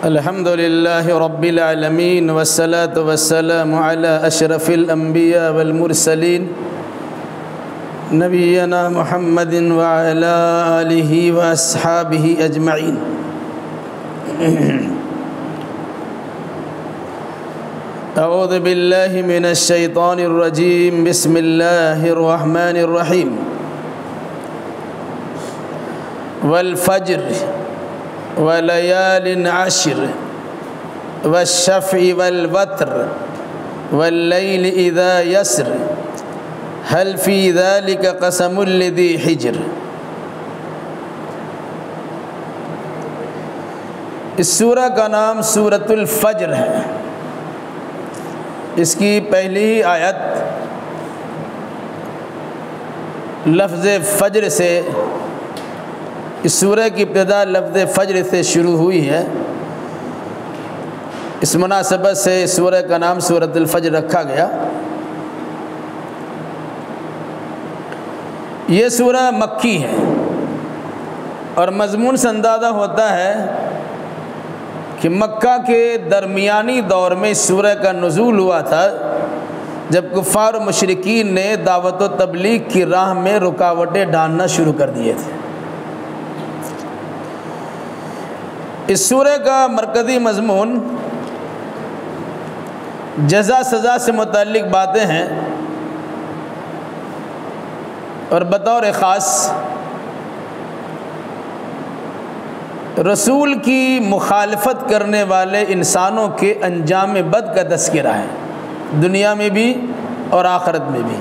الحمد لله رب العالمين والصلاة والسلام على أشرف الأنبياء والمرسلين نبينا محمد وعلى آله وأصحابه أجمعين. أعوذ بالله من الشيطان الرجيم. بسم الله الرحمن الرحيم. والفجر وليال عشر والشفع والوتر والليل إذا يسر هل في ذلك قسم لذي حجر. اس سورہ کا نام سورۃ الفجر ہے. اس کی پہلی آیت لفظ فجر سے، اس سورہ کی ابتدا لفظ فجر سے شروع ہوئی ہے. اس مناسبت سے اس سورہ کا نام سورۃ الفجر رکھا گیا. یہ سورہ مکی ہے اور مضمون سے اندازہ ہوتا ہے کہ مکہ کے درمیانی دور میں اس سورہ کا نزول ہوا تھا، جب کفار و مشرکین نے دعوت و تبلیغ کی راہ میں رکاوٹیں ڈالنا شروع کر دیے تھے. اس سورہ کا مرکزی مضمون جزا سزا سے متعلق باتیں ہیں، اور بطور خاص رسول کی مخالفت کرنے والے انسانوں کے انجام بد کا تذکرہ ہے، دنیا میں بھی اور آخرت میں بھی.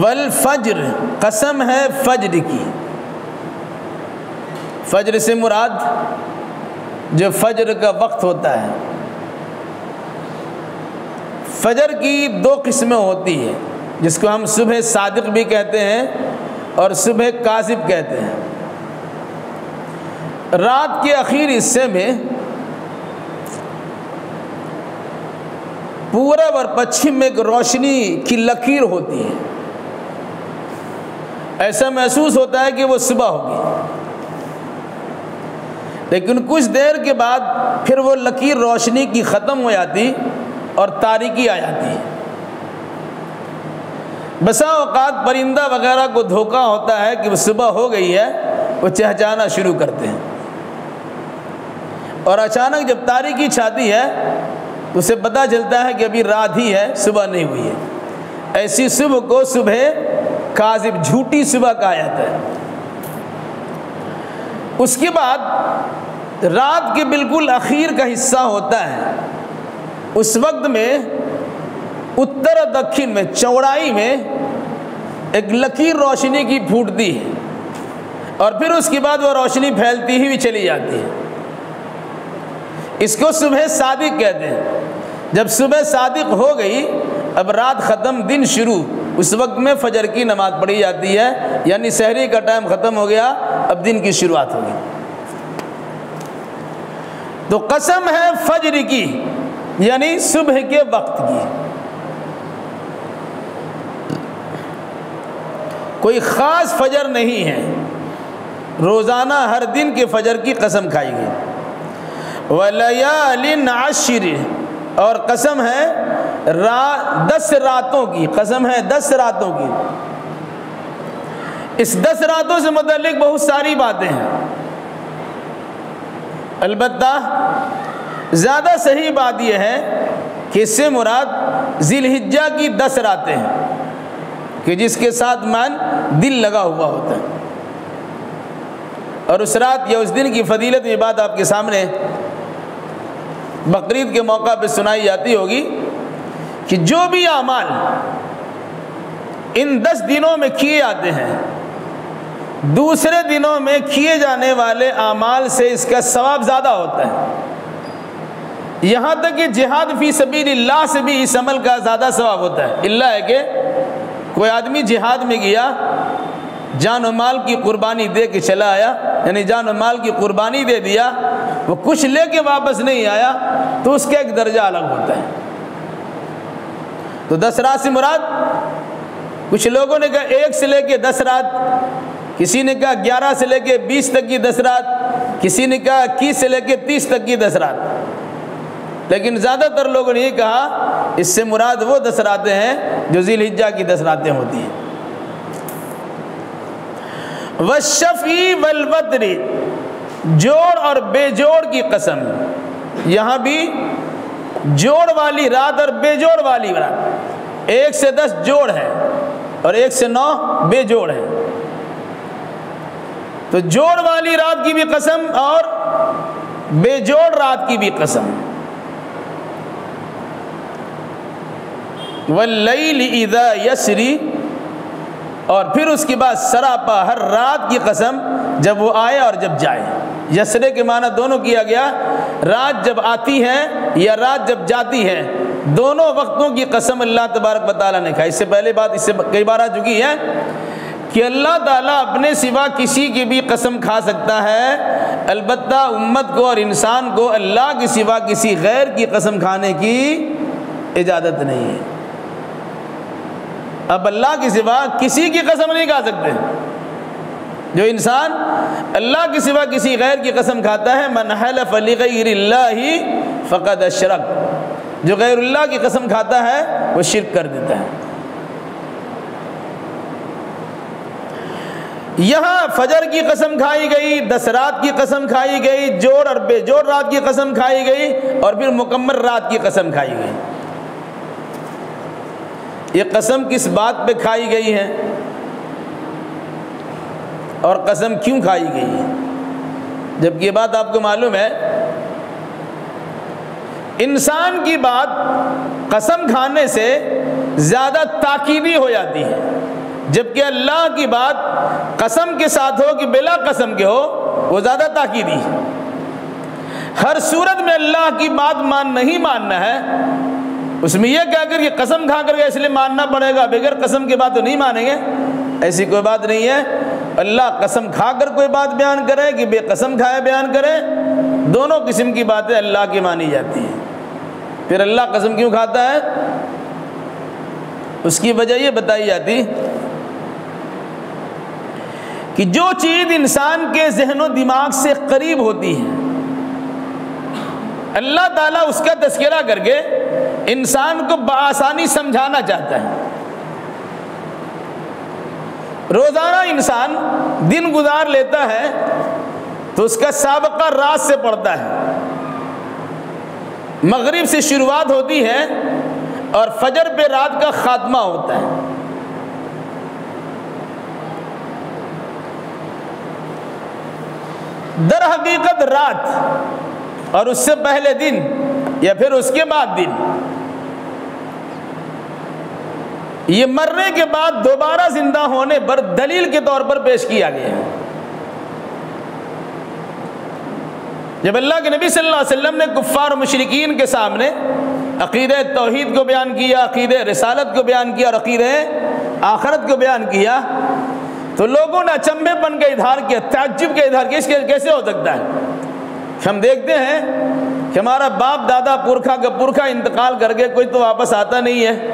والفجر، قسم ہے فجر کی. فجر سے مراد جو فجر کا وقت ہوتا ہے. فجر کی دو قسمیں ہوتی ہیں، جس کو ہم صبح صادق بھی کہتے ہیں اور صبح کاذب کہتے ہیں. رات کے آخری حصے میں پورب اور پچھم میں ایک روشنی کی لکیر ہوتی ہے. ایسا محسوس ہوتا ہے کہ وہ صبح ہوگی، لیکن کچھ دیر کے بعد پھر وہ لکیر روشنی کی ختم ہو جاتی اور تاریکی آ جاتی ہے. بسا اوقات پرندہ وغیرہ کو دھوکہ ہوتا ہے کہ وہ صبح ہو گئی ہے، وہ چہچہانا شروع کرتے ہیں، اور اچانک جب تاریکی چھاتی ہے تو اسے پتہ چلتا ہے کہ ابھی رات ہی ہے، صبح نہیں ہوئی ہے. ایسی صبح کو صبح کاذب، جھوٹی صبح کہا جاتا ہے. اس کے بعد رات کے بالکل اخیر کا حصہ ہوتا ہے. اس وقت میں اتر اور دکھن میں، چوڑائی میں ایک لکیر روشنی کی پھوٹتی ہے، اور پھر اس کے بعد وہ روشنی پھیلتی ہی چلی جاتی ہے. اس کو صبح صادق کہتے ہیں. جب صبح صادق ہو گئی، اب رات ختم، دن شروع، اس وقت میں فجر کی نماز پڑھی جاتی ہے، یعنی سحری کا ٹائم ختم ہو گیا، اب دن کی شروعات ہوگی. تو قسم ہے فجر کی، یعنی صبح کے وقت کی. کوئی خاص فجر نہیں ہے، روزانہ ہر دن کے فجر کی قسم کھائی گئی. وَلَيَالٍ عَشْرٍ، اور قسم ہے 10 راتوں کی. قسم ہے 10 راتوں کی. اس 10 راتوں سے متعلق بہت ساری باتیں ہیں، البتہ زیادہ صحیح بات یہ ہے کہ اس سے مراد ذی الحجہ کی 10 راتیں ہیں، کہ جس کے ساتھ دل لگا ہوا ہوتا ہے. اور اس رات یا اس دن کی فضیلت میں بات آپ کے سامنے بقرعید کے موقع پہ سنائی جاتی ہوگی کہ جو بھی اعمال ان 10 دنوں میں کیے جاتے ہیں، دوسرے دنوں میں کیے جانے والے اعمال سے اس کا ثواب زیادہ ہوتا ہے. یہاں تک کہ جہاد فی سبیل اللہ سے بھی اس عمل کا زیادہ ثواب ہوتا ہے. اللہ ہے کہ کوئی آدمی جہاد میں گیا، جان و مال کی قربانی دے کے چلا آیا، یعنی جان و مال کی قربانی دے دیا، وہ کچھ لے کے واپس نہیں آیا، تو اس کا ایک درجہ الگ ہوتا ہے. تو 10 رات سے مراد کچھ لوگوں نے کہا 1 سے لے کے 10 رات، کسی نے کہا 11 سے لے کے 20 تک کی 10 رات، کسی نے کہا 21 سے لے کے 30 تک کی 10 رات، لیکن زیادہ تر لوگوں نے یہ کہا اس سے مراد وہ 10 راتیں ہیں جو ذی الحجہ کی 10 راتیں ہوتی ہیں۔ والشفعی والوتر، جوڑ اور بے جوڑ کی قسم، یہاں بھی جوڑ والی رات اور بے جوڑ والی رات، 1 سے 10 جوڑ ہے اور 1 سے 9 بے جوڑ ہے، تو جوڑ والی رات کی بھی قسم اور بے جوڑ رات کی بھی قسم۔ واللیل اذا یسری، اور پھر اس کے بعد سراپا ہر رات کی قسم جب وہ آئے اور جب جائے۔ یسرے کے معنی دونوں کیا گیا، رات جب آتی ہے یا رات جب جاتی ہے، دونوں وقتوں کی قسم اللہ تبارک و تعالیٰ نے کہا۔ اس سے پہلے بات اس سے کئی بار آ چکی ہے کہ اللہ تعالیٰ اپنے سوا کسی کی بھی قسم کھا سکتا ہے، البتہ امت کو اور انسان کو اللہ کے سوا کسی غیر کی قسم کھانے کی اجازت نہیں ہے۔ اب اللہ کے سوا کسی کی قسم نہیں کھا سکتے۔ جو انسان اللہ کے سوا کسی غیر کی قسم کھاتا ہے، من حلف لغیر اللہ فقد اشرک، جو غیر اللہ کی قسم کھاتا ہے وہ شرک کر دیتا ہے۔ یہاں فجر کی قسم کھائی گئی، 10 رات کی قسم کھائی گئی، جوڑ اور بے جوڑ رات کی قسم کھائی گئی، اور پھر مکمل رات کی قسم کھائی گئی۔ یہ قسم کس بات پہ کھائی گئی ہے اور قسم کیوں کھائی گئی ہے؟ جبکہ یہ بات آپ کو معلوم ہے، انسان کی بات قسم کھانے سے زیادہ تاکیدی ہو جاتی ہے، جبکہ اللہ کی بات قسم کے ساتھ ہو کہ بلا قسم کے ہو وہ زیادہ تاکیدی ہے۔ ہر صورت میں اللہ کی بات نہیں ماننا ہے، اس میں یہ کہہ کر کہ قسم کھا کر کے اس لیے ماننا پڑے گا، بغیر قسم کے بات تو نہیں مانیں گے، ایسی کوئی بات نہیں ہے۔ اللہ قسم کھا کر کوئی بات بیان کرے کہ بے قسم کھائے بیان کرے، دونوں قسم کی باتیں اللہ کی مانی جاتی ہیں۔ پھر اللہ قسم کیوں کھاتا ہے؟ اس کی وجہ یہ بتائی جاتی کہ جو چیز انسان کے ذہن و دماغ سے قریب ہوتی ہے، اللہ تعالیٰ اس کا تذکرہ کر کے انسان کو بآسانی سمجھانا چاہتا ہے۔ روزانہ انسان دن گزار لیتا ہے تو اس کا سابقہ رات سے پڑتا ہے، مغرب سے شروعات ہوتی ہے اور فجر پہ رات کا خاتمہ ہوتا ہے۔ در حقیقت رات اور اس سے پہلے دن یا پھر اس کے بعد دن، یہ مرنے کے بعد دوبارہ زندہ ہونے پر دلیل کے طور پر پیش کیا گیا ہے۔ جب اللہ کے نبی صلی اللہ علیہ وسلم نے کفار و مشرکین کے سامنے عقیدہ توحید کو بیان کیا، عقیدہ رسالت کو بیان کیا اور عقیدہ آخرت کو بیان کیا، تو لوگوں نے اچنبھے پن کا اظہار کیا، تعجب کا اظہار کیا، کیسے ہو سکتا ہے؟ ہم دیکھتے ہیں کہ ہمارا باپ دادا پورکھا کا پورکھا انتقال کر کے کوئی تو واپس آتا نہیں ہے،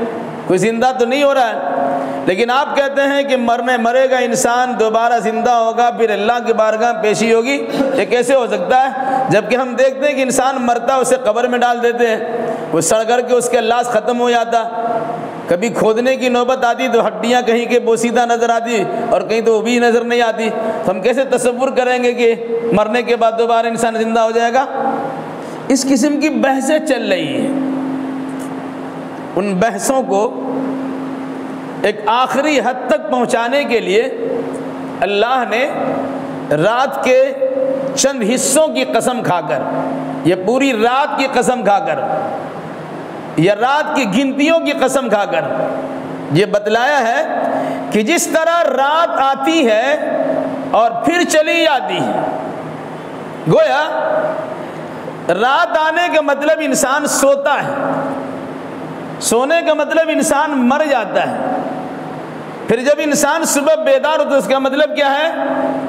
کوئی زندہ تو نہیں ہو رہا ہے، لیکن آپ کہتے ہیں کہ مرے گا انسان، دوبارہ زندہ ہوگا، پھر اللہ کی بارگاہ پیشی ہوگی۔ یہ کیسے ہو سکتا ہے؟ جبکہ ہم دیکھتے ہیں کہ انسان مرتا اسے قبر میں ڈال دیتے ہیں، وہ سڑ کر کے اس کا لاش ختم ہو جاتا، کبھی کھودنے کی نوبت آتی تو ہڈیاں کہیں کے بوسیدہ نظر آتی اور کہیں تو وہ بھی نظر نہیں آتی، تو ہم کیسے تصور کریں گے کہ مرنے کے بعد دوبارہ انسان زندہ ہو جائے گا؟ اس قسم کی بحثیں چل رہی ہیں۔ ان بحثوں کو ایک آخری حد تک پہنچانے کے لیے اللہ نے رات کے چند حصوں کی قسم کھا کر، یہ پوری رات کی قسم کھا کر یا رات کی گنتیوں کی قسم کھا کر یہ بتلایا ہے کہ جس طرح رات آتی ہے اور پھر چلی جاتی ہے، گویا رات آنے کا مطلب انسان سوتا ہے، سونے کا مطلب انسان مر جاتا ہے، پھر جب انسان صبح بیدار ہوتا ہے اس کا مطلب کیا ہے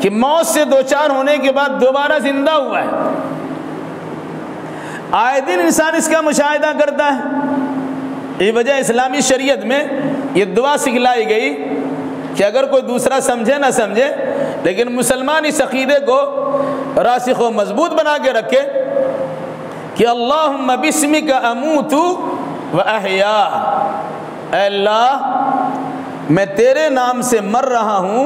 کہ موت سے دوچار ہونے کے بعد دوبارہ زندہ ہوا ہے۔ آئے دن انسان اس کا مشاہدہ کرتا ہے۔ یہ وجہ اسلامی شریعت میں یہ دعا سکھلائی گئی کہ اگر کوئی دوسرا سمجھے نہ سمجھے لیکن مسلمان اس عقیدے کو راسخ و مضبوط بنا کے رکھے کہ اللہم بسمک اموت و احیا، اے اللہ میں تیرے نام سے مر رہا ہوں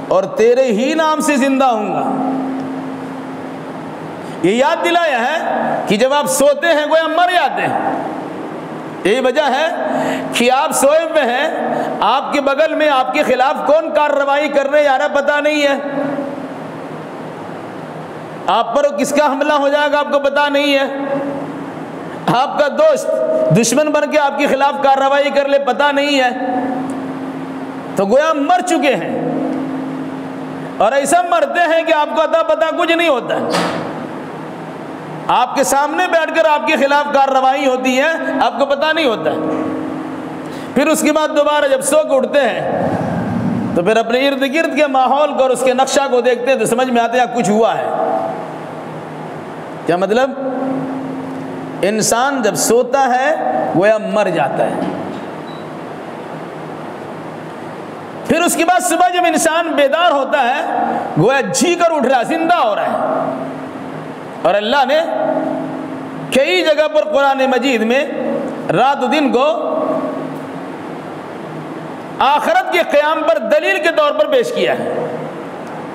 اور تیرے ہی نام سے زندہ ہوں گا۔ یہ یاد دلایا ہے کہ جب آپ سوتے ہیں گویا مر جاتے ہیں۔ یہی وجہ ہے کہ آپ سوئے ہوئے ہیں، آپ کے بغل میں آپ کے خلاف کون کارروائی کر رہے یارا پتہ نہیں ہے، آپ پر کس کا حملہ ہو جائے گا آپ کو پتہ نہیں ہے، آپ کا دوست دشمن بن کے آپ کے خلاف کارروائی کر لے پتہ نہیں ہے، تو گویا مر چکے ہیں اور ایسا مرتے ہیں کہ آپ کو عطا پتہ کچھ نہیں ہوتا ہے۔ آپ کے سامنے بیٹھ کر آپ کے خلاف کارروائی ہوتی ہے، آپ کو پتہ نہیں ہوتا ہے۔ پھر اس کے بعد دوبارہ جب سو کے اٹھتے ہیں تو پھر اپنے ارد گرد کے ماحول کو اور اس کے نقشہ کو دیکھتے ہیں تو سمجھ میں آتا ہے کچھ ہوا ہے۔ کیا مطلب؟ انسان جب سوتا ہے گویا مر جاتا ہے۔ پھر اس کے بعد صبح جب انسان بیدار ہوتا ہے گویا جی کر اٹھ رہا ہے، زندہ ہو رہا ہے۔ اور اللہ نے کئی جگہ پر قرآن مجید میں رات و دن کو آخرت کے قیام پر دلیل کے طور پر پیش کیا ہے۔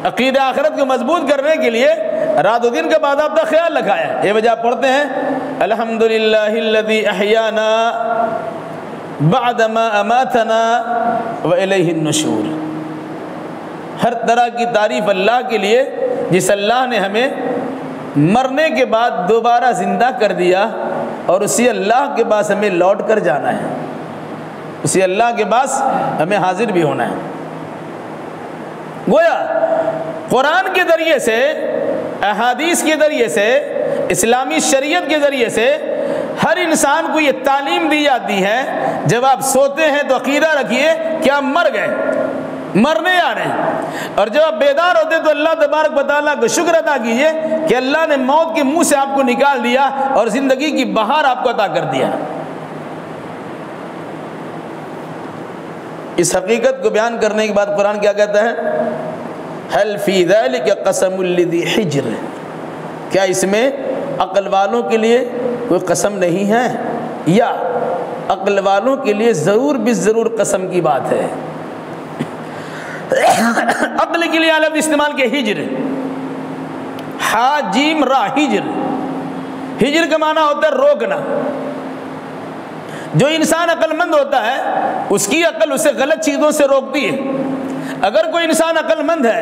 عقیدہ آخرت کو مضبوط کرنے کے لیے رات و دن کا باضابطہ خیال رکھا ہے۔ یہ وجہ پڑھتے ہیں الحمدللہ الذی احیانا بعد ما اماتنا والیہ النشور۔ ہر طرح کی تعریف اللہ کے لیے جس اللہ نے ہمیں مرنے کے بعد دوبارہ زندہ کر دیا اور اسی اللہ کے پاس ہمیں لوٹ کر جانا ہے، اسی اللہ کے پاس ہمیں حاضر بھی ہونا ہے۔ گویا قرآن کے ذریعے سے، احادیث کے ذریعے سے، اسلامی شریعت کے ذریعے سے ہر انسان کو یہ تعلیم دی جاتی ہے جب آپ سوتے ہیں تو عقیدہ رکھیے کہ آپ مر گئے، مرنے آ رہے ہیں، اور جب آپ بیدار ہوتے تو اللہ تبارک و تعالیٰ کا شکر ادا کیجیے کہ اللہ نے موت کے منہ سے آپ کو نکال دیا اور زندگی کی بہار آپ کو عطا کر دیا۔ اس حقیقت کو بیان کرنے کے بعد قرآن کیا کہتا ہے؟ هل فی ذلک قسم لذی حجر، کیا اس میں عقل والوں کے لیے کوئی قسم نہیں ہے؟ یا عقل والوں کے لیے ضرور بالضرور قسم کی بات ہے۔ عقل کے لیے لفظ استعمال کے ہجر، ہا جیم را، ہجر۔ ہجر کا معنی ہوتا ہے روکنا۔ جو انسان عقل مند ہوتا ہے اس کی عقل اسے غلط چیزوں سے روکتی ہے۔ اگر کوئی انسان عقل مند ہے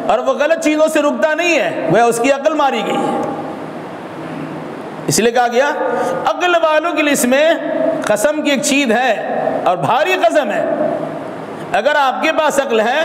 اور وہ غلط چیزوں سے رکتا نہیں ہے وہ اس کی عقل ماری گئی ہے۔ اس لیے کہا گیا عقل والوں کے لیے اس میں قسم کی ایک چیز ہے اور بھاری قسم ہے۔ اگر آپ کے پاس عقل ہے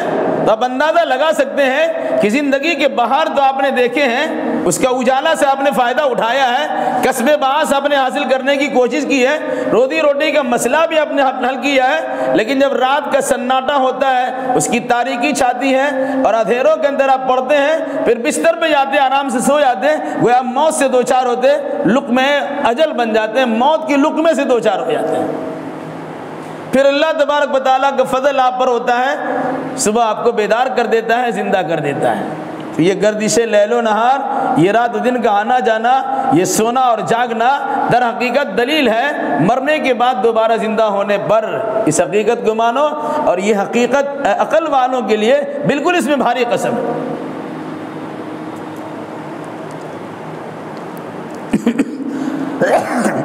تو آپ اندازہ لگا سکتے ہیں کہ زندگی کے بہار تو آپ نے دیکھے ہیں، اس کا اجالا سے آپ نے فائدہ اٹھایا ہے، کسب باعث آپ نے حاصل کرنے کی کوشش کی ہے، روزی روٹی کا مسئلہ بھی آپ نے حل کیا ہے، لیکن جب رات کا سناٹا ہوتا ہے، اس کی تاریکی چھاتی ہے اور اندھیروں کے اندر آپ پڑھتے ہیں، پھر بستر پہ جاتے ہیں، آرام سے سو جاتے ہیں، گویا موت سے دوچار ہوتے، لقمہ اجل بن جاتے ہیں، موت کی لقمے سے دوچار ہو جاتے ہیں۔ پھر اللہ تبارک و تعالیٰ کا فضل آپ پر ہوتا ہے، صبح آپ کو بیدار کر دیتا ہے، زندہ کر دیتا ہے۔ یہ گردش لیل و نہار، یہ رات و دن کا آنا جانا، یہ سونا اور جاگنا در حقیقت دلیل ہے مرنے کے بعد دوبارہ زندہ ہونے پر۔ اس حقیقت کو مانو، اور یہ حقیقت عقل والوں کے لیے بالکل اس میں بھاری قسم ہے۔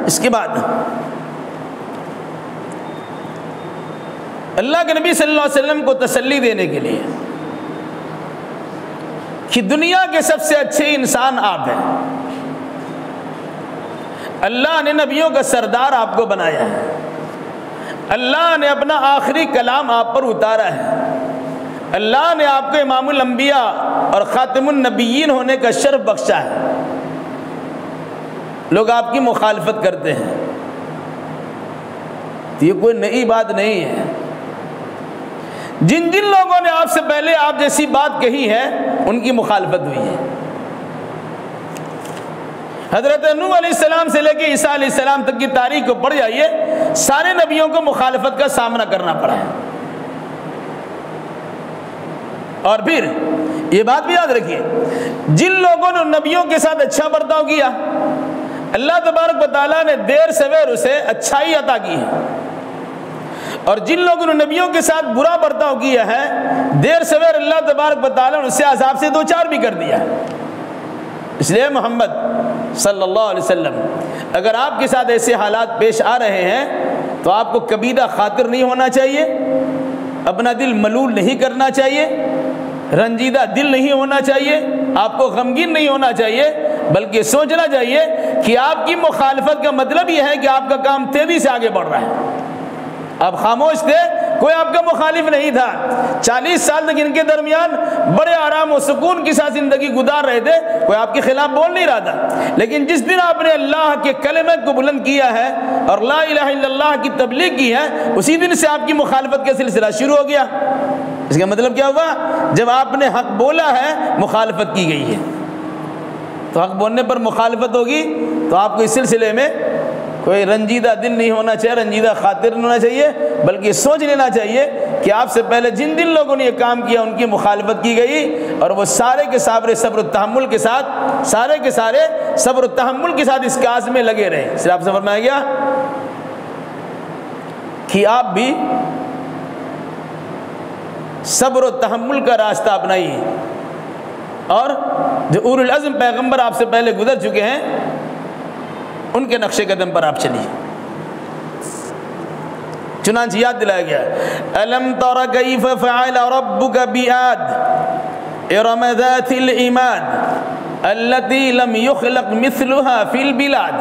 اس کے بعد اللہ کے نبی صلی اللہ علیہ وسلم کو تسلی دینے کے لیے کہ دنیا کے سب سے اچھے انسان آپ ہیں، اللہ نے نبیوں کا سردار آپ کو بنایا ہے، اللہ نے اپنا آخری کلام آپ پر اتارا ہے، اللہ نے آپ کو امام الانبیاء اور خاتم النبیین ہونے کا شرف بخشا ہے۔ لوگ آپ کی مخالفت کرتے ہیں، یہ کوئی نئی بات نہیں ہے۔ جن جن لوگوں نے آپ سے پہلے آپ جیسی بات کہی ہے ان کی مخالفت ہوئی ہے، حضرت نوح علیہ السلام سے لے کے عیسیٰ علیہ السلام تک کی تاریخ کو پڑھ جائیے، سارے نبیوں کو مخالفت کا سامنا کرنا پڑا ہے۔ اور پھر یہ بات بھی یاد رکھیے، جن لوگوں نے نبیوں کے ساتھ اچھا برتاؤ کیا، اللہ تبارک و تعالیٰ نے دیر سویر اسے اچھائی عطا کی ہے، اور جن لوگوں نے نبیوں کے ساتھ برا برتاؤ کیا ہے، دیر سویر اللہ تبارک و تعالیٰ نے اسے عذاب سے دوچار بھی کر دیا ہے۔ اس لیے محمد صلی اللہ علیہ وسلم، اگر آپ کے ساتھ ایسے حالات پیش آ رہے ہیں تو آپ کو کبیدہ خاطر نہیں ہونا چاہیے، اپنا دل ملول نہیں کرنا چاہیے، رنجیدہ دل نہیں ہونا چاہیے، آپ کو غمگین نہیں ہونا چاہیے، بلکہ سوچنا چاہیے کہ آپ کی مخالفت کا مطلب یہ ہے کہ آپ کا کام تیزی سے آگے بڑھ رہا ہے۔ آپ خاموش تھے، کوئی آپ کا مخالف نہیں تھا، 40 سال تک ان کے درمیان بڑے آرام و سکون کے ساتھ زندگی گزار رہے تھے، کوئی آپ کے خلاف بول نہیں رہا تھا، لیکن جس دن آپ نے اللہ کے کلمے کو بلند کیا ہے اور لا الہ الا اللہ کی تبلیغ کی ہے، اسی دن سے آپ کی مخالفت کا سلسلہ شروع ہو گیا۔ اس کا مطلب کیا ہوا؟ جب آپ نے حق بولا ہے، مخالفت کی گئی ہے، تو حق بولنے پر مخالفت ہوگی تو آپ کو اس سلسلے میں کوئی رنجیدہ دل نہیں ہونا چاہیے، رنجیدہ خاطر نہیں ہونا چاہیے، بلکہ سوچ لینا چاہیے کہ آپ سے پہلے جن لوگوں نے یہ کام کیا ان کی مخالفت کی گئی، اور وہ سارے کے سارے صبر و تحمل کے ساتھ، سارے کے سارے صبر و تحمل کے ساتھ اس کاز میں لگے رہے۔ صرف آپ سے فرمایا گیا کہ آپ بھی صبر و تحمل کا راستہ اپنائیے، اور جو اولو العزم پیغمبر آپ سے پہلے گزر چکے ہیں ان کے نقش قدم پر آپ چلیے۔ چنانچہ یاد دلایا گیا، الم تر کیف فعل ربک بعاد ارم ذات العماد التی لم یخلق مثلها فی البلاد۔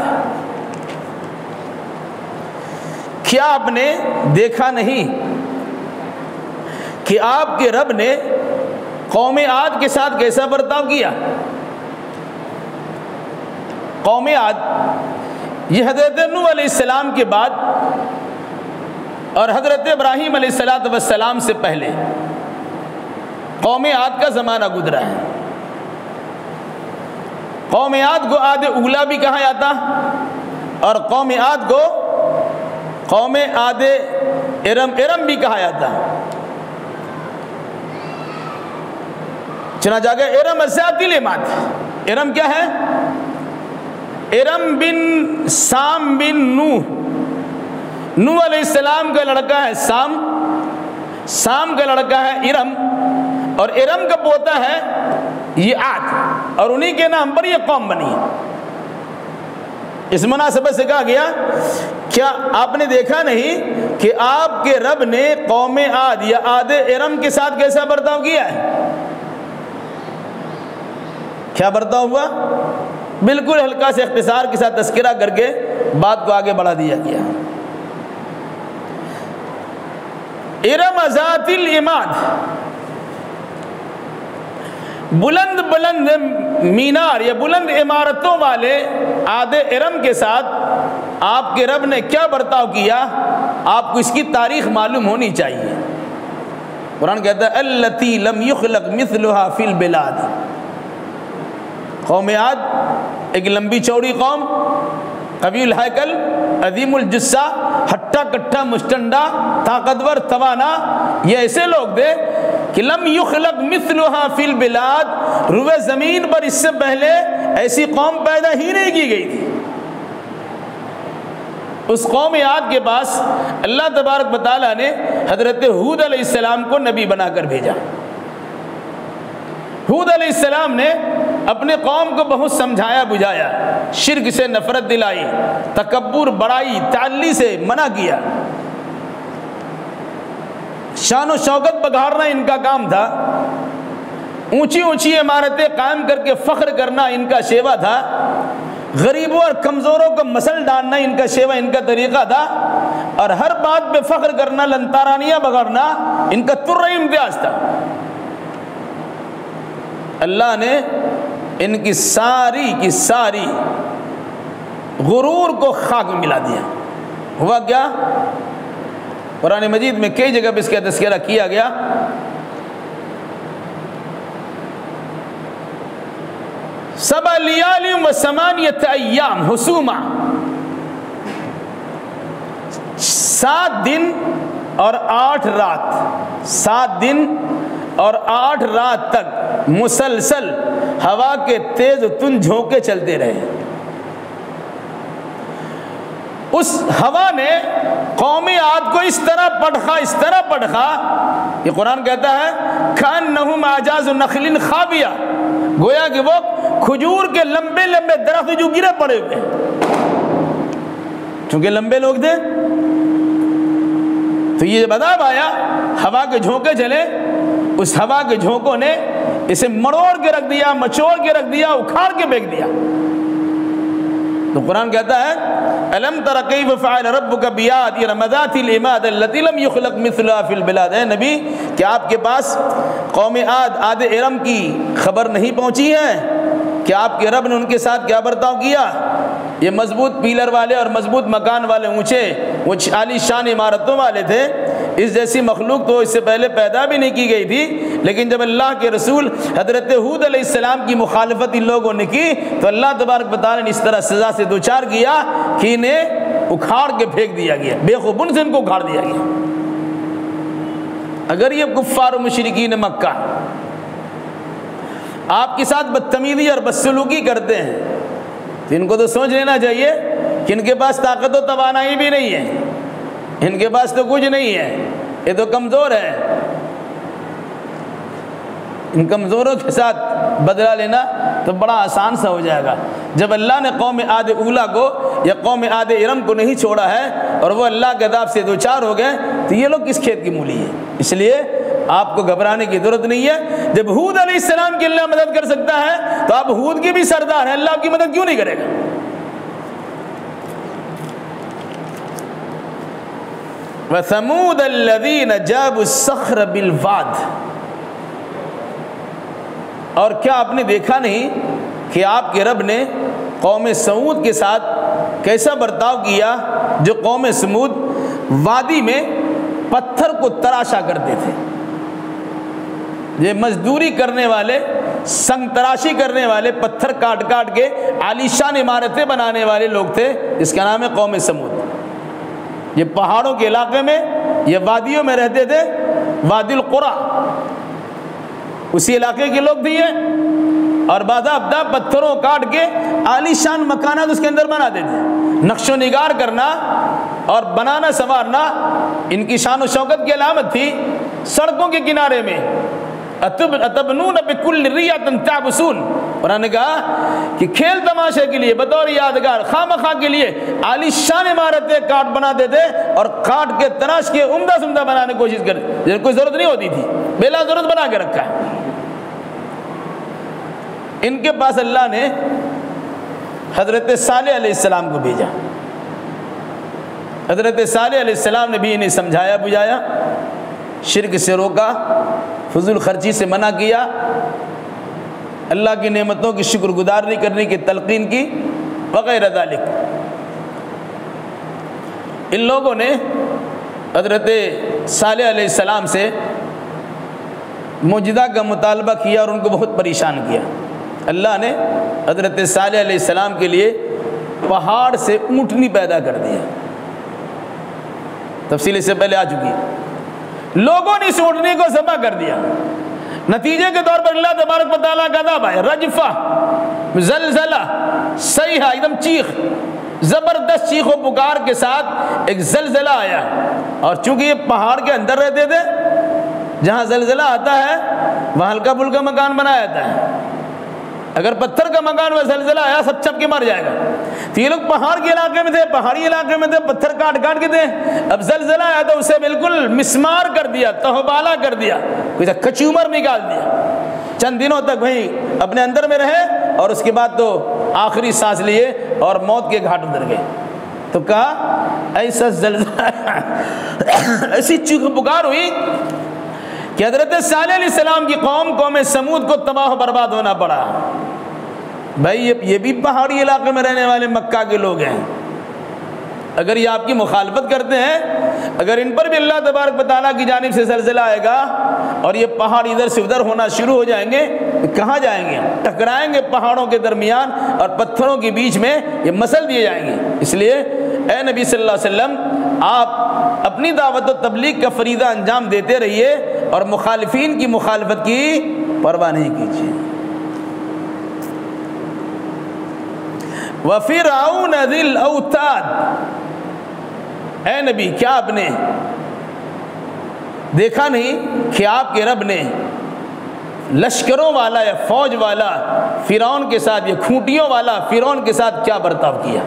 کیا آپ نے دیکھا نہیں کہ آپ کے رب نے قوم عاد کے ساتھ کیسا برتاؤ کیا؟ قوم عاد یہ حضرت نوح علیہ السلام کے بعد اور حضرت ابراہیم علیہ السلام سے پہلے قوم عاد کا زمانہ گزرا ہے۔ قوم عاد کو عاد اولا بھی کہا جاتا، اور قوم عاد کو قوم عاد ارم بھی کہا جاتا۔ چنانچہ ارم ذات العماد، ارم کیا ہے؟ ارم بن سام بن نوح علیہ السلام کا لڑکا ہے سام، سام کا لڑکا ہے ارم، اور ارم کا پوتا ہے یہ عاد، اور انہی کے نام پر یہ قوم بنی ہے۔ اس مناسبت سے کہا گیا، کیا آپ نے دیکھا نہیں کہ آپ کے رب نے قوم عاد یا عاد ارم کے ساتھ کیسا برتاؤ کیا ہے؟ کیا برتاؤ ہوا؟ بالکل ہلکا سے اختصار کے ساتھ تذکرہ کر کے بات کو آگے بڑھا دیا گیا۔ ارم ذات العماد، بلند بلند مینار یا بلند عمارتوں والے عاد ارم کے ساتھ آپ کے رب نے کیا برتاؤ کیا، آپ کو اس کی تاریخ معلوم ہونی چاہیے۔ قرآن کہتا ہے التی لم یخلق مثلها فی البلاد۔ قوم عاد ایک لمبی چوڑی قوم، قوی الہیکل، عظیم الجثہ، ہٹا کٹھا مشٹنڈا، طاقتور توانا، یہ ایسے لوگ تھے کہ لم یخلق مثلها فی البلاد، روئے زمین پر اس سے پہلے ایسی قوم پیدا ہی نہیں کی گئی تھی۔ اس قوم عاد کے پاس اللہ تبارک و تعالیٰ نے حضرت ہود علیہ السلام کو نبی بنا کر بھیجا۔ ہود علیہ السلام نے اپنے قوم کو بہت سمجھایا بجھایا، شرک سے نفرت دلائی، تکبر بڑائی تعلی سے منع کیا، شان و شوکت بگھارنا ان کا کام تھا، اونچی اونچی عمارتیں قائم کر کے فخر کرنا ان کا شیوا تھا، غریبوں اور کمزوروں کو مسل ڈالنا ان کا شیوا، ان کا طریقہ تھا، اور ہر بات پہ فخر کرنا، لنتارانیاں بگڑنا ان کا ترہ امتیاز تھا۔ اللہ نے ان کی ساری غرور کو خاک میں ملا دیا۔ ہوا کیا؟ قرآن مجید میں کئی جگہ پہ اس کا تذکرہ کیا گیا۔ 7 لیال و 8 ایام حسوما، 7 دن اور 8 رات، 7 دن اور 8 رات تک مسلسل ہوا کے تیز تند جھونکے چلتے رہے۔ اس ہوا نے قوم عاد کو اس طرح پٹخا، یہ قرآن کہتا ہے کأنہم اعجاز نخل خاویہ، گویا کہ وہ کھجور کے لمبے لمبے درخت جو گرے پڑے ہوئے، چونکہ لمبے لوگ تھے تو یہ عذاب آیا، ہوا کے جھونکے چلے، اس ہوا کے جھونکوں نے اسے مروڑ کے رکھ دیا، مچوڑ کے رکھ دیا، اکھاڑ کے پھینک دیا۔ تو قرآن کہتا ہے الم تر کیف فعل ربک بعاد ارم ذات العماد التی لم یخلق مثلها فی البلاد۔ اے نبی، کیا آپ کے پاس قوم عاد ارم کی خبر نہیں پہنچی ہے کہ آپ کے رب نے ان کے ساتھ کیا برتاؤ کیا؟ یہ مضبوط پیلر والے اور مضبوط مکان والے، اونچے وہ عالی شان عمارتوں والے تھے، اس جیسی مخلوق تو اس سے پہلے پیدا بھی نہیں کی گئی تھی، لیکن جب اللہ کے رسول حضرت ہود علیہ السلام کی مخالفت ان لوگوں نے کی تو اللہ تبارک و تعالیٰ نے اس طرح سزا سے دوچار کیا کہ انہیں اکھاڑ کے پھینک دیا گیا، بے خوبن سے ان کو اکھاڑ دیا گیا۔ اگر یہ کفار و مشرکین مکہ آپ کے ساتھ بدتمیزی اور بدسلوکی کرتے ہیں تو ان کو تو سوچ لینا چاہیے کہ ان کے پاس طاقت و توانائی بھی نہیں ہے، ان کے پاس تو کچھ نہیں ہے، یہ تو کمزور ہے۔ ان کمزوروں کے ساتھ بدلہ لینا تو بڑا آسان سا ہو جائے گا۔ جب اللہ نے قوم عاد اولا کو یا قوم عاد ارم کو نہیں چھوڑا ہے اور وہ اللہ کے عذاب سے دوچار ہو گئے تو یہ لوگ کس کھیت کی مولی ہے؟ اس لیے آپ کو گھبرانے کی ضرورت نہیں ہے۔ جب ہود علیہ السلام کی اللہ مدد کر سکتا ہے تو آپ ہود کے بھی سردار ہیں، اللہ آپ کی مدد کیوں نہیں کرے گا؟ وَثَمُودَ الَّذِينَ جَابُوا الصَّخْرَ بِالْوَادِ، اور کیا آپ نے دیکھا نہیں کہ آپ کے رب نے قوم سمود کے ساتھ کیسا برتاؤ کیا؟ جو قوم سمود وادی میں پتھر کو تراشا کرتے تھے، یہ مزدوری کرنے والے، سنگ تراشی کرنے والے، پتھر کاٹ کاٹ کے عالیشان عمارتیں بنانے والے لوگ تھے، اس کا نام ہے قوم سمود۔ یہ پہاڑوں کے علاقے میں، یہ وادیوں میں رہتے تھے، وادی القرا اسی علاقے کے لوگ تھے یہ، اور باضابطہ پتھروں کاٹ کے عالیشان مکانات اس کے اندر بناتے تھے۔ نقش و نگار کرنا اور بنانا سنوارنا ان کی شان و شوکت کی علامت تھی۔ سڑکوں کے کنارے میں اتبنون بکل ریۃ تعبثون، قرآن نے کہا کہ کھیل تماشے کے لیے، بطور یادگار، خواہ کے لیے عالیشان عمارتیں کاٹ بناتے تھے اور کاٹ کے تراش کے عمدہ سمدہ بنانے کی کوشش کرتے، جن کوئی ضرورت نہیں ہوتی تھی، بلا ضرورت بنا کے رکھا ہے۔ ان کے پاس اللہ نے حضرت صالح علیہ السلام کو بھیجا۔ حضرت صالح علیہ السلام نے بھی انہیں سمجھایا بجھایا، شرک سے روکا، فضول خرچی سے منع کیا، اللہ کی نعمتوں کی شکر گزاری کرنے کی تلقین کی، وغیرہ ذالک۔ ان لوگوں نے حضرت صالح علیہ السلام سے معجزہ کا مطالبہ کیا اور ان کو بہت پریشان کیا۔ اللہ نے حضرت صالح علیہ السلام کے لیے پہاڑ سے اونٹنی پیدا کر دیا، تفصیل اس سے پہلے آ چکی ہے۔ لوگوں نے اس اونٹنی کو ذبح کر دیا، نتیجے کے طور پر اللہ تبارک و تعالیٰ کا عذاب ہے، رجفہ، زلزلہ، صیحہ، ایک دم چیخ، زبردست چیخ و پکار کے ساتھ ایک زلزلہ آیا۔ اور چونکہ یہ پہاڑ کے اندر رہتے تھے، جہاں زلزلہ آتا ہے وہاں ہلکا پھلکا مکان بنایا جاتا ہے، اگر پتھر کا مکان میں زلزلہ آیا سب چھپ کے مر جائے گا۔ تو یہ لوگ پہاڑ کے علاقے میں تھے، پہاڑی علاقے میں تھے، پتھر کاٹ کاٹ کے تھے، اب زلزلہ آیا تو اسے بالکل مسمار کر دیا، تہبالا کر دیا، کوئی کچومر نکال دیا۔ چند دنوں تک وہیں اپنے اندر میں رہے اور اس کے بعد تو آخری سانس لیے اور موت کے گھاٹ اتر گئے۔ تو کہا ایسا زلزلہ ایسی چیخ پکار ہوئی کہ حضرت صالح علیہ السلام کی قوم سمود کو تباہ و برباد ہونا پڑا۔ بھائی یہ بھی پہاڑی علاقے میں رہنے والے مکہ کے لوگ ہیں، اگر یہ آپ کی مخالفت کرتے ہیں، اگر ان پر بھی اللہ تبارک و تعالیٰ کی جانب سے زلزلہ آئے گا اور یہ پہاڑ ادھر سے ادھر ہونا شروع ہو جائیں گے تو کہاں جائیں گے؟ ٹکرائیں گے پہاڑوں کے درمیان اور پتھروں کے بیچ میں یہ مسل دیے جائیں گے۔ اس لیے اے نبی صلی اللہ علیہ وسلم آپ اپنی دعوت و تبلیغ کا فریضہ انجام دیتے رہیے اور مخالفین کی مخالفت کی پرواہ نہیں کیجیے۔ وَفِرْعَوْنَ ذِي الْأَوْتَادِ، اے نبی کیا آپ نے دیکھا نہیں کہ آپ کے رب نے لشکروں والا یا فوج والا فرعون کے ساتھ یا کھوٹیوں والا فرعون کے ساتھ کیا برتاؤ کیا؟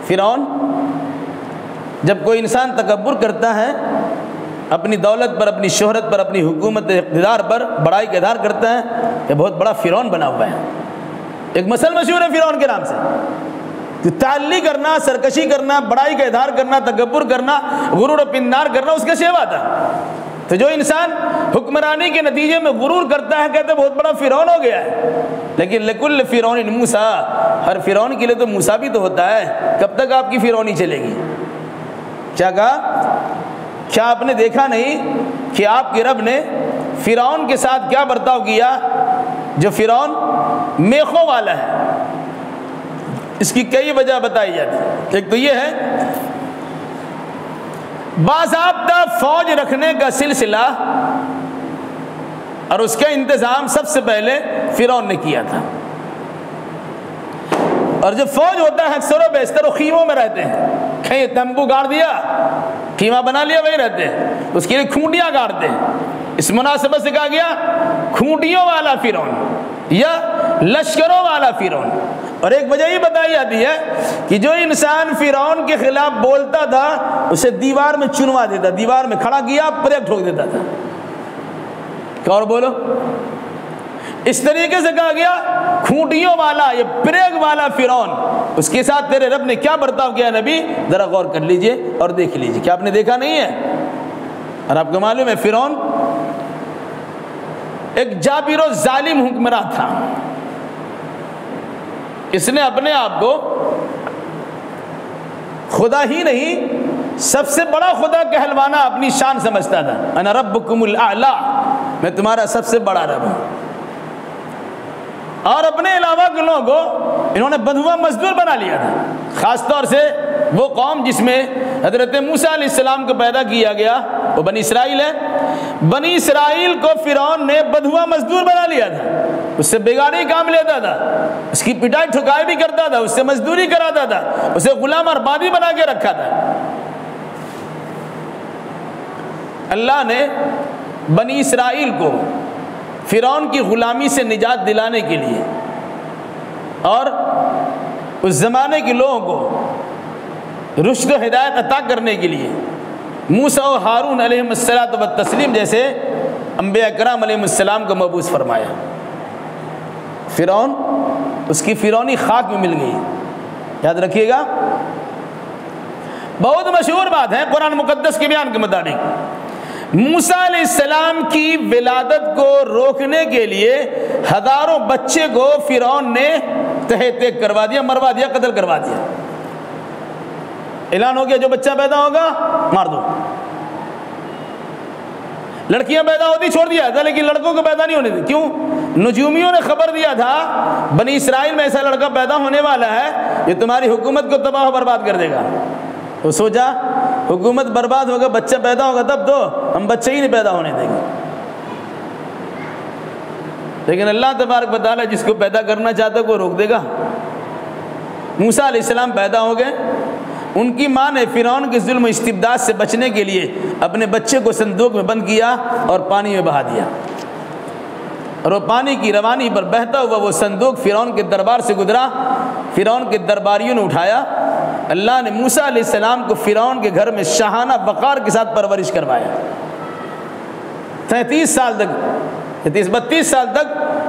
فرعون، جب کوئی انسان تکبر کرتا ہے، اپنی دولت پر، اپنی شہرت پر، اپنی حکومت اقتدار پر بڑائی کا اظہار کرتا ہے، یہ بہت بڑا فرعون بنا ہوا ہے۔ ایک مثل مشہور ہے فرعون کے نام سے کہ تعلی کرنا، سرکشی کرنا، بڑائی کا اظہار کرنا، تکبر کرنا، غرور و پندار کرنا اس کا شیوا تھا۔ تو جو انسان حکمرانی کے نتیجے میں غرور کرتا ہے کہتے بہت بڑا فرعون ہو گیا ہے۔ لیکن لکل فرعون موسیٰ، ہر فرعون کے لیے تو موسیٰ بھی تو ہوتا ہے۔ کب تک آپ کی فرعونی چلے گی؟ کیا کہا؟ کیا آپ نے دیکھا نہیں کہ آپ کے رب نے فرعون کے ساتھ کیا برتاؤ کیا؟ جو فرعون میخوں والا ہے، اس کی کئی وجہ بتائی جاتی ہے۔ ایک تو یہ ہے باضابطہ فوج رکھنے کا سلسلہ اور اس کا انتظام سب سے پہلے فرعون نے کیا تھا۔ اور جو فوج ہوتا ہے اکثر و بیشتر وہ خیموں میں رہتے ہیں، کہیں تمبو گاڑ دیا، خیمہ بنا لیا، وہی رہتے ہیں، اس کے لیے کھونٹیاں گاڑتے ہیں۔ اس مناسبت سے کہا گیا کھونٹیوں والا فرعون یا لشکروں والا فرعون۔ اور ایک وجہ یہ بتائی جاتی ہے کہ جو انسان فرعون کے خلاف بولتا تھا اسے دیوار میں چنوا دیتا، دیوار میں کھڑا کیا پریک ٹھوک دیتا تھا۔ کیا اور بولو؟ اس طریقے سے کہا گیا کھونٹیوں والا یا پریگ والا فرعون، اس کے ساتھ تیرے رب نے کیا برتاؤ کیا نبی؟ ذرا غور کر لیجئے اور دیکھ لیجئے، کیا آپ نے دیکھا نہیں ہے؟ اور آپ کو معلوم ہے فرعون ایک جابر و ظالم حکمراں تھا۔ اس نے اپنے آپ کو خدا ہی نہیں سب سے بڑا خدا کہلوانا اپنی شان سمجھتا تھا۔ انا ربکم الاعلی، میں تمہارا سب سے بڑا رب ہوں۔ اور اپنے علاوہ کے لوگوں کو انہوں نے بدھوا مزدور بنا لیا تھا، خاص طور سے وہ قوم جس میں حضرت موسیٰ علیہ السلام کو پیدا کیا گیا وہ بنی اسرائیل ہے۔ بنی اسرائیل کو فرعون نے بدھوا مزدور بنا لیا تھا، اس سے بگاڑی کام لیتا تھا، اس کی پٹائی ٹھکائی بھی کرتا تھا، اس سے مزدوری کراتا تھا، اسے غلام اربابی بنا کے رکھا تھا۔ اللہ نے بنی اسرائیل کو فرعون کی غلامی سے نجات دلانے کے لیے اور اس زمانے کے لوگوں کو رشد و ہدایت عطا کرنے کے لیے موسیٰ و ہارون علیہم الصلاۃ والتسلیم جیسے انبیاء کرام علیہم السلام کو مبعوث فرمایا۔ فرعون، اس کی فرعونی خاک میں مل گئی، یاد رکھیے گا۔ بہت مشہور بات ہے قرآن مقدس کے بیان کے مطابق موسیٰ علیہ السلام کی ولادت کو روکنے کے لیے ہزاروں بچے کو فرعون نے تہہ تیگ کروا دیا، مروا دیا، قتل کروا دیا۔ اعلان ہو گیا جو بچہ پیدا ہوگا مار دو۔ لڑکیاں پیدا ہوتی چھوڑ دیا تھا لیکن لڑکوں کو پیدا نہیں ہونے دی۔ کیوں؟ نجومیوں نے خبر دیا تھا بنی اسرائیل میں ایسا لڑکا پیدا ہونے والا ہے یہ تمہاری حکومت کو تباہ و برباد کر دے گا۔ تو سوچا حکومت برباد ہوگا، بچہ پیدا ہوگا تب تو ہم بچے ہی نہیں پیدا ہونے دیں گے۔ لیکن اللہ تبارک و تعالیٰ جس کو پیدا کرنا چاہتا ہے وہ روک دے گا۔ موسیٰ علیہ السلام پیدا ہو گئے، ان کی ماں نے فرعون کے ظلم و استبداد سے بچنے کے لیے اپنے بچے کو صندوق میں بند کیا اور پانی میں بہا دیا، اور وہ پانی کی روانی پر بہتا ہوا وہ صندوق فرعون کے دربار سے گزرا۔ فرعون کے درباریوں نے اٹھایا۔ اللہ نے موسیٰ علیہ السلام کو فرعون کے گھر میں شاہانہ وقار کے ساتھ پرورش کروایا۔ 32 سال تک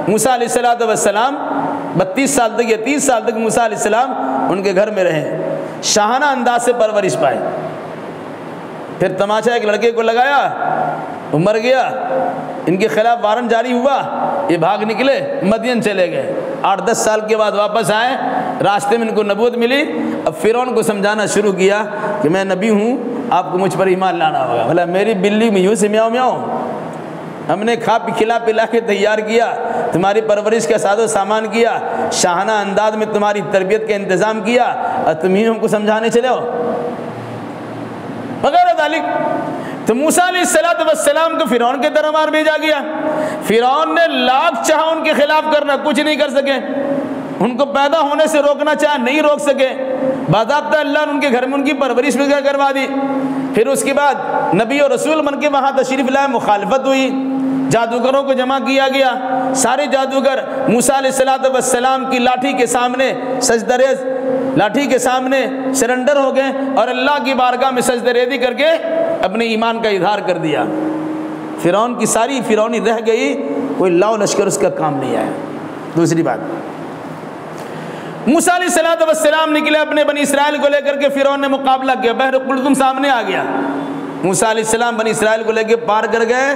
موسیٰ علیہ السلام 32 سال تک یا 30 سال تک موسیٰ علیہ السلام ان کے گھر میں رہے، شاہانہ انداز سے پرورش پائے۔ پھر تماشا ایک لڑکے کو لگایا، وہ مر گیا، ان کے خلاف وارنٹ جاری ہوا، یہ بھاگ نکلے، مدین چلے گئے۔ 8-10 سال کے بعد واپس آئے، راستے میں ان کو نبوت ملی۔ اب فرعون کو سمجھانا شروع کیا کہ میں نبی ہوں آپ کو مجھ پر ایمان لانا ہوگا۔ بولا میری بلی میوں سے میاؤں میاؤں، ہم نے کھلا پلا کے تیار کیا، تمہاری پرورش کا ساز و سامان کیا، شاہانہ انداز میں تمہاری تربیت کا انتظام کیا، اور تم ہی ہم کو سمجھانے چلے ہو وغیرہ ذالک۔ تو موسیٰ علیہ السلام کو فرعون کے دربار بھیجا گیا۔ فرعون نے لاکھ چاہا ان کے خلاف کرنا، کچھ نہیں کر سکے، ان کو پیدا ہونے سے روکنا چاہا نہیں روک سکے۔ باضابطہ اللہ نے ان کے گھر میں ان کی پرورش بھی کروا دی۔ پھر اس کے بعد نبی اور رسول بن کے وہاں تشریف لائے، مخالفت ہوئی، جادوگروں کو جمع کیا گیا، سارے جادوگر موسیٰ علیہ السلام کی لاٹھی کے سامنے سجدریز، لاٹھی کے سامنے سرنڈر ہو گئے اور اللہ کی بارگاہ میں سجدریزی کر کے اپنے ایمان کا اظہار کر دیا۔ فرعون کی ساری فرعونی رہ گئی، کوئی لاؤ لشکر اس کا کام نہیں آیا۔ دوسری بات، موسیٰ علیہ السلام نکلے اپنے بنی اسرائیل کو لے کر کے، فرعون نے مقابلہ کیا، بحر قلزم سامنے آ گیا، موسیٰ علیہ السلام بنی اسرائیل کو لے کے پار کر گئے،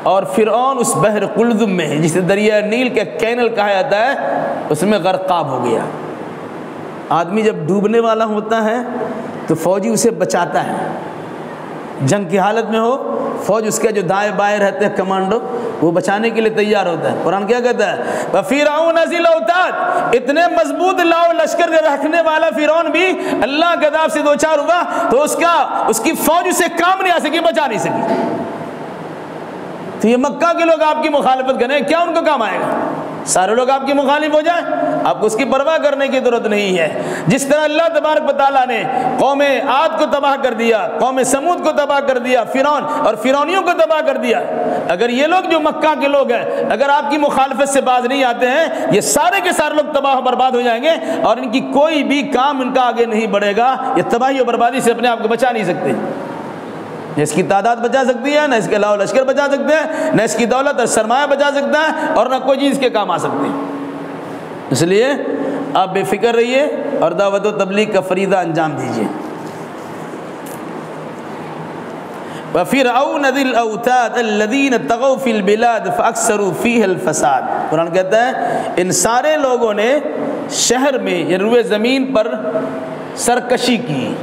اور فرعون اس بحر قلزم میں جسے دریا نیل کے کینل کہا جاتا ہے اس میں غرقاب ہو گیا۔ آدمی جب ڈوبنے والا ہوتا ہے تو فوجی اسے بچاتا ہے، جنگ کی حالت میں ہو، فوج اس کے جو دائیں بائیں رہتے ہیں کمانڈو، وہ بچانے کے لیے تیار ہوتا ہے۔ قرآن کیا کہتا ہے؟ وَفِرْعَوْنَ ذِي الْأَوْتَادِ، اتنے مضبوط لاؤ لشکر کے رکھنے والا فرعون بھی اللہ کے عذاب سے دوچار ہوا تو اس کی فوج اسے کام نہیں آ سکی، بچا نہیں سکی۔ تو یہ مکہ کے لوگ آپ کی مخالفت کریں، کیا ان کو کام آئے گا؟ سارے لوگ آپ کی مخالف ہو جائیں، آپ کو اس کی پرواہ کرنے کی ضرورت نہیں ہے۔ جس طرح اللہ تبارک و تعالیٰ نے قوم عاد کو تباہ کر دیا، قوم سمود کو تباہ کر دیا، فرعون اور فرعونیوں کو تباہ کر دیا، اگر یہ لوگ جو مکہ کے لوگ ہیں اگر آپ کی مخالفت سے باز نہیں آتے ہیں، یہ سارے کے سارے لوگ تباہ و برباد ہو جائیں گے، اور ان کی کوئی بھی کام ان کا آگے نہیں بڑھے گا۔ یہ تباہی و بربادی سے اپنے آپ کو بچا نہیں سکتے، نہ اس کی تعداد بچا سکتی ہے، نہ اس کے لاؤ لشکر بچا سکتے ہیں، نہ اس کی دولت اور سرمایہ بچا سکتا ہے، اور نہ کوئی چیز کے کام آ سکتی ہے۔ اس لیے آپ بے فکر رہیے اور دعوت و تبلیغ کا فریضہ انجام دیجیے۔ وَفِرْعَوْنَ ذِي الْأَوْتَادِ الَّذِينَ طَغَوْا فِي الْبِلَادِ فَأَكْثَرُوا فِيهَا الْفَسَادَ۔ قرآن کہتا ہے ان سارے لوگوں نے شہر میں یا روئے زمین پر سرکشی کی،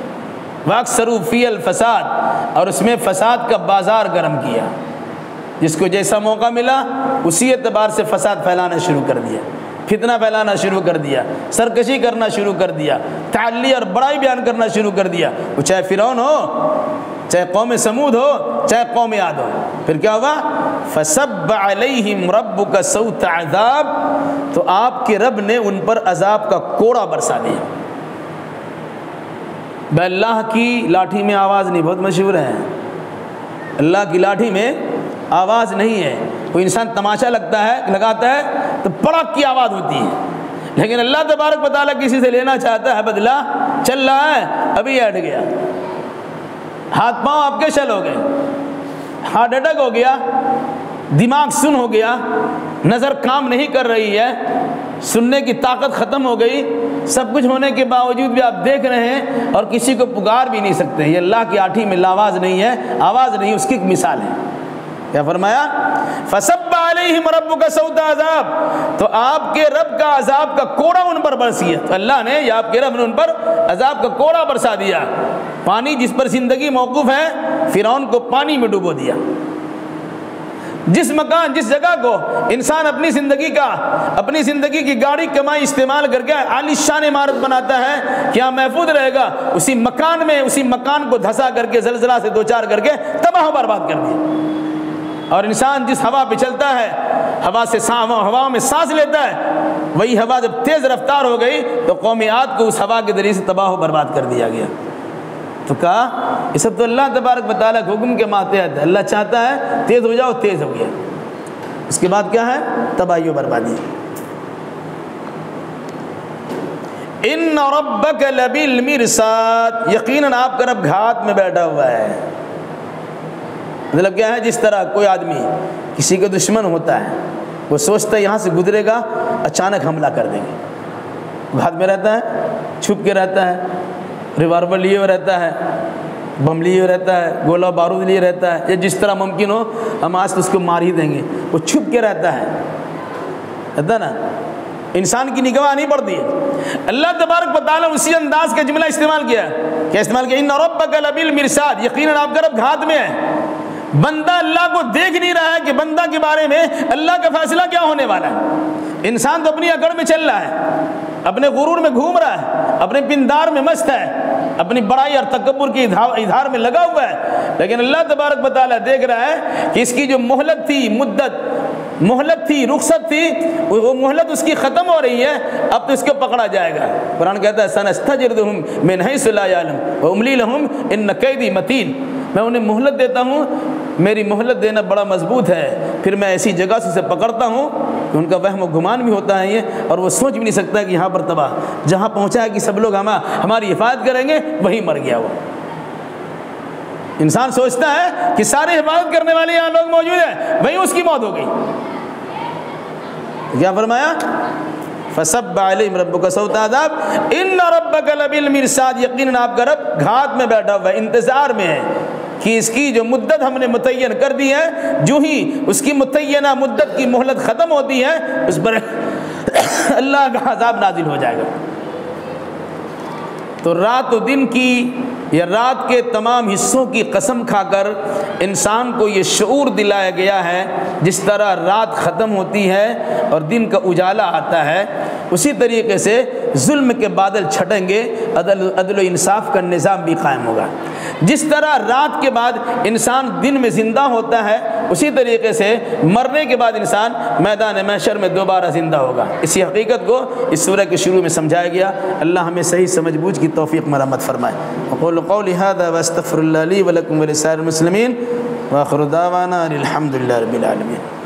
وَأَكْثَرُوا فِيهَا الْفَسَادَ، اور اس میں فساد کا بازار گرم کیا، جس کو جیسا موقع ملا اسی اعتبار سے فساد پھیلانا شروع کر دیا، فتنہ پھیلانا شروع کر دیا، سرکشی کرنا شروع کر دیا، تعلی اور بڑائی بیان کرنا شروع کر دیا، وہ چاہے فرعون ہو، چاہے قوم سمود ہو، چاہے قوم عاد ہو۔ پھر کیا ہوا؟ فَصَبَّ عَلَيْهِمْ رَبُّكَ صَوْتَ عَذَابٍ، تو آپ کے رب نے ان پر عذاب کا کوڑا برسا دیا۔ بے اللہ کی لاٹھی میں آواز نہیں، بہت مشہور ہے، اللہ کی لاٹھی میں آواز نہیں ہے۔ کوئی انسان تماشا لگاتا ہے تو پڑک کی آواز ہوتی ہے، لیکن اللہ تبارک و تعالیٰ کسی سے لینا چاہتا ہے بدلہ، چل رہا ہے ابھی ہٹ گیا، ہاتھ پاؤں آپ کے شل ہو گئے، ہارٹ اٹیک ہو گیا، دماغ سن ہو گیا، نظر کام نہیں کر رہی ہے، سننے کی طاقت ختم ہو گئی، سب کچھ ہونے کے باوجود بھی آپ دیکھ رہے ہیں اور کسی کو پکار بھی نہیں سکتے۔ یہ اللہ کی آٹھی میں لاواز نہیں ہے، آواز نہیں، اس کی ایک مثال ہے۔ کیا فرمایا؟ فَصَبَّ عَلَيْهِمْ رَبُّكَ صَوْتَ عَذَابٍ، تو آپ کے رب کا عذاب کا کوڑا ان پر برس گیا۔ تو اللہ نے یا آپ کے رب نے ان پر عذاب کا کوڑا برسا دیا۔ پانی جس پر زندگی موقوف ہے، فرعون کو پانی میں ڈبو دیا۔ جس مکان جس جگہ کو انسان اپنی زندگی کی گاڑی کمائی استعمال کر کے عالی شان عمارت بناتا ہے، کیا محفوظ رہے گا؟ اسی مکان کو دھسا کر کے، زلزلہ سے دوچار کر کے تباہ و برباد کر دیا۔ اور انسان جس ہوا پہ چلتا ہے، ہوا میں سانس لیتا ہے، وہی ہوا جب تیز رفتار ہو گئی تو قوم عاد کو اس ہوا کے ذریعے سے تباہ و برباد کر دیا گیا۔ تو کہا یہ سب تو اللہ تبارک و تعالیٰ کے حکم کے ماتحت ہے، اللہ چاہتا ہے تیز ہو جاؤ، تیز ہو گیا۔ اس کے بعد کیا ہے؟ تباہی و بربادی۔ ان ربک لبالمرصاد، یقیناً آپ کا رب گھات میں بیٹھا ہوا ہے۔ مطلب کیا ہے؟ جس طرح کوئی آدمی کسی کا دشمن ہوتا ہے، وہ سوچتا ہے یہاں سے گزرے گا اچانک حملہ کر دیں گے، گھات میں رہتا ہے، چھپ کے رہتا ہے، ریوالور لیے ہوئے رہتا ہے، بم لیے ہوئے رہتا ہے، گولہ بارود لیے رہتا ہے، یا جس طرح ممکن ہو ہم آج تو اس کو مار ہی دیں گے، وہ چھپ کے رہتا ہے نا۔ انسان کی نگاہ نہیں پڑتی ہے۔ اللہ تبارک و تعالیٰ اسی انداز کا جملہ استعمال کیا ہے، کیا استعمال کیا؟ ان ربک لبالمرصاد، یقیناً آپ کا رب گھات میں ہے۔ بندہ اللہ کو دیکھ نہیں رہا ہے کہ بندہ کے بارے میں اللہ کا فیصلہ کیا ہونے والا ہے۔ انسان تو اپنی اکڑ میں چل رہا ہے، اپنے غرور میں گھوم رہا ہے، اپنے پندار میں مست ہے، اپنی بڑائی اور تکبر کی اظہار میں لگا ہوا ہے، لیکن اللہ تبارک و تعالیٰ دیکھ رہا ہے کہ اس کی جو مہلت تھی، مہلت تھی، رخصت تھی، وہ مہلت اس کی ختم ہو رہی ہے، اب تو اس کو پکڑا جائے گا۔ قرآن کہتا ہے سنستجرجہم من حیث لا یعلمون واملی لہم ان کیدی متین، میں انہیں مہلت دیتا ہوں، میری مہلت دینا بڑا مضبوط ہے، پھر میں ایسی جگہ سے اسے پکڑتا ہوں کہ ان کا وہم و گمان بھی ہوتا ہے یہ، اور وہ سوچ بھی نہیں سکتا کہ یہاں پر تباہ، جہاں پہنچا ہے کہ سب لوگ ہماری حفاظت کریں گے، وہیں مر گیا وہ۔ انسان سوچتا ہے کہ سارے حفاظت کرنے والے یہاں لوگ موجود ہیں، وہیں اس کی موت ہو گئی۔ کیا فرمایا؟ فصب علیہم ربک صوت عذاب ان ربک لبالمرصاد، یقیناً آپ کا رب گھات میں بیٹھا ہوا ہے، انتظار میں ہے کہ اس کی جو مدت ہم نے متعین کر دی ہے، جو ہی اس کی متعینہ مدت کی مہلت ختم ہوتی ہے، اس پر اللہ کا عذاب نازل ہو جائے گا۔ تو رات و دن کی یا رات کے تمام حصوں کی قسم کھا کر انسان کو یہ شعور دلایا گیا ہے، جس طرح رات ختم ہوتی ہے اور دن کا اجالا آتا ہے، اسی طریقے سے ظلم کے بادل چھٹیں گے، عدل و انصاف کا نظام بھی قائم ہوگا۔ جس طرح رات کے بعد انسان دن میں زندہ ہوتا ہے، اسی طریقے سے مرنے کے بعد انسان میدان محشر میں دوبارہ زندہ ہوگا۔ اسی حقیقت کو اس سورہ کے شروع میں سمجھایا گیا۔ اللہ ہمیں صحیح سمجھ بوجھ کی توفیق مرحمت فرمائے۔ اقول قولی ھذا واستغفر اللہ لی ولکم ولسائر المسلمین وآخر دعوانا الحمد للہ رب العالمین۔